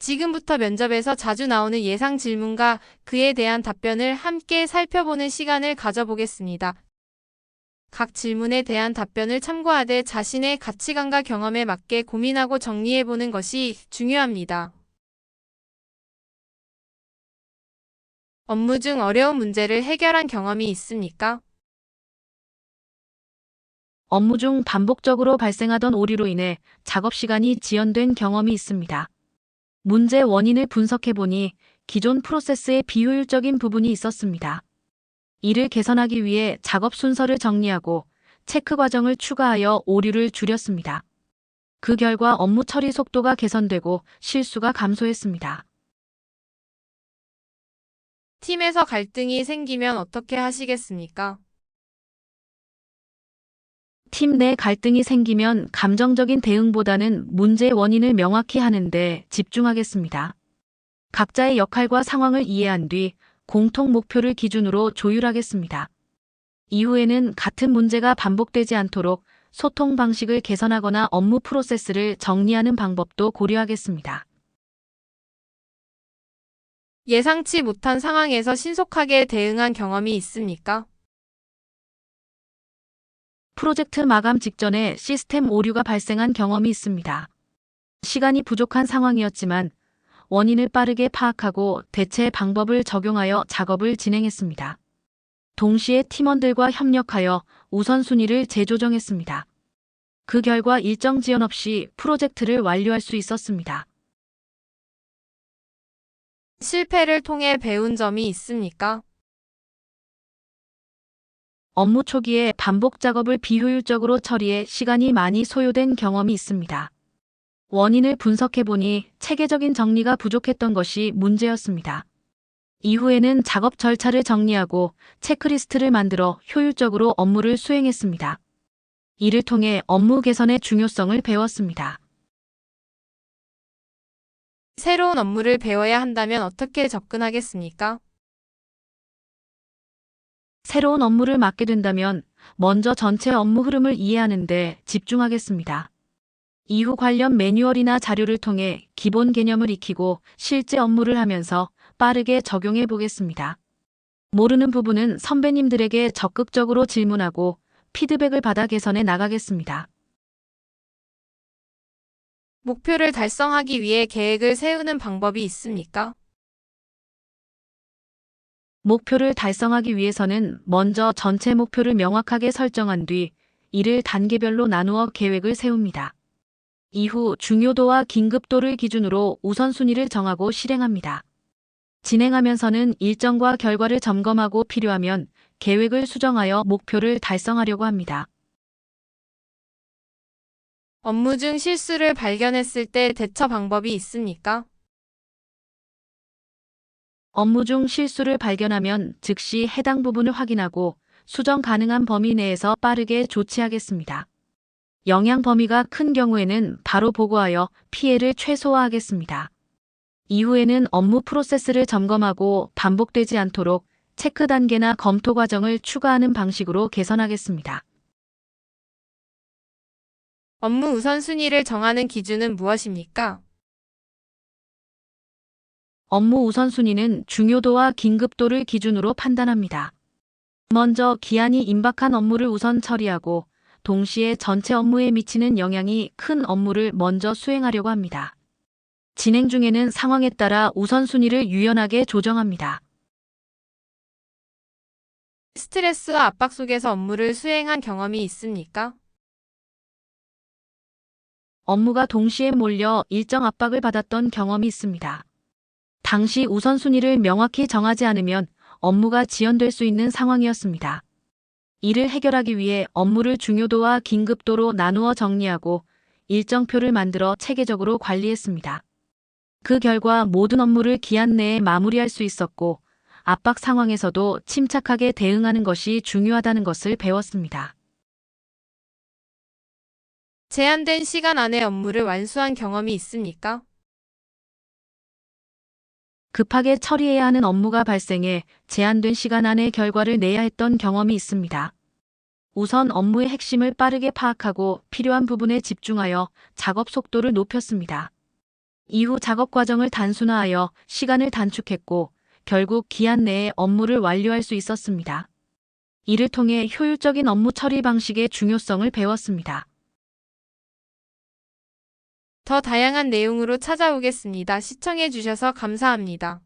지금부터 면접에서 자주 나오는 예상 질문과 그에 대한 답변을 함께 살펴보는 시간을 가져보겠습니다. 각 질문에 대한 답변을 참고하되 자신의 가치관과 경험에 맞게 고민하고 정리해보는 것이 중요합니다. 업무 중 어려운 문제를 해결한 경험이 있습니까? 업무 중 반복적으로 발생하던 오류로 인해 작업 시간이 지연된 경험이 있습니다. 문제 원인을 분석해보니 기존 프로세스에 비효율적인 부분이 있었습니다. 이를 개선하기 위해 작업 순서를 정리하고 체크 과정을 추가하여 오류를 줄였습니다. 그 결과 업무 처리 속도가 개선되고 실수가 감소했습니다. 팀에서 갈등이 생기면 어떻게 하시겠습니까? 팀 내 갈등이 생기면 감정적인 대응보다는 문제의 원인을 명확히 하는 데 집중하겠습니다. 각자의 역할과 상황을 이해한 뒤 공통 목표를 기준으로 조율하겠습니다. 이후에는 같은 문제가 반복되지 않도록 소통 방식을 개선하거나 업무 프로세스를 정리하는 방법도 고려하겠습니다. 예상치 못한 상황에서 신속하게 대응한 경험이 있습니까? 프로젝트 마감 직전에 시스템 오류가 발생한 경험이 있습니다. 시간이 부족한 상황이었지만 원인을 빠르게 파악하고 대체 방법을 적용하여 작업을 진행했습니다. 동시에 팀원들과 협력하여 우선순위를 재조정했습니다. 그 결과 일정 지연 없이 프로젝트를 완료할 수 있었습니다. 실패를 통해 배운 점이 있습니까? 업무 초기에 반복 작업을 비효율적으로 처리해 시간이 많이 소요된 경험이 있습니다. 원인을 분석해보니 체계적인 정리가 부족했던 것이 문제였습니다. 이후에는 작업 절차를 정리하고 체크리스트를 만들어 효율적으로 업무를 수행했습니다. 이를 통해 업무 개선의 중요성을 배웠습니다. 새로운 업무를 배워야 한다면 어떻게 접근하겠습니까? 새로운 업무를 맡게 된다면 먼저 전체 업무 흐름을 이해하는 데 집중하겠습니다. 이후 관련 매뉴얼이나 자료를 통해 기본 개념을 익히고 실제 업무를 하면서 빠르게 적용해 보겠습니다. 모르는 부분은 선배님들에게 적극적으로 질문하고 피드백을 받아 개선해 나가겠습니다. 목표를 달성하기 위해 계획을 세우는 방법이 있습니까? 목표를 달성하기 위해서는 먼저 전체 목표를 명확하게 설정한 뒤 이를 단계별로 나누어 계획을 세웁니다. 이후 중요도와 긴급도를 기준으로 우선순위를 정하고 실행합니다. 진행하면서는 일정과 결과를 점검하고 필요하면 계획을 수정하여 목표를 달성하려고 합니다. 업무 중 실수를 발견했을 때 대처 방법이 있습니까? 업무 중 실수를 발견하면 즉시 해당 부분을 확인하고 수정 가능한 범위 내에서 빠르게 조치하겠습니다. 영향 범위가 큰 경우에는 바로 보고하여 피해를 최소화하겠습니다. 이후에는 업무 프로세스를 점검하고 반복되지 않도록 체크 단계나 검토 과정을 추가하는 방식으로 개선하겠습니다. 업무 우선순위를 정하는 기준은 무엇입니까? 업무 우선순위는 중요도와 긴급도를 기준으로 판단합니다. 먼저 기한이 임박한 업무를 우선 처리하고 동시에 전체 업무에 미치는 영향이 큰 업무를 먼저 수행하려고 합니다. 진행 중에는 상황에 따라 우선순위를 유연하게 조정합니다. 스트레스와 압박 속에서 업무를 수행한 경험이 있습니까? 업무가 동시에 몰려 일정 압박을 받았던 경험이 있습니다. 당시 우선순위를 명확히 정하지 않으면 업무가 지연될 수 있는 상황이었습니다. 이를 해결하기 위해 업무를 중요도와 긴급도로 나누어 정리하고 일정표를 만들어 체계적으로 관리했습니다. 그 결과 모든 업무를 기한 내에 마무리할 수 있었고 압박 상황에서도 침착하게 대응하는 것이 중요하다는 것을 배웠습니다. 제한된 시간 안에 업무를 완수한 경험이 있습니까? 급하게 처리해야 하는 업무가 발생해 제한된 시간 안에 결과를 내야 했던 경험이 있습니다. 우선 업무의 핵심을 빠르게 파악하고 필요한 부분에 집중하여 작업 속도를 높였습니다. 이후 작업 과정을 단순화하여 시간을 단축했고 결국 기한 내에 업무를 완료할 수 있었습니다. 이를 통해 효율적인 업무 처리 방식의 중요성을 배웠습니다. 더 다양한 내용으로 찾아오겠습니다. 시청해 주셔서 감사합니다.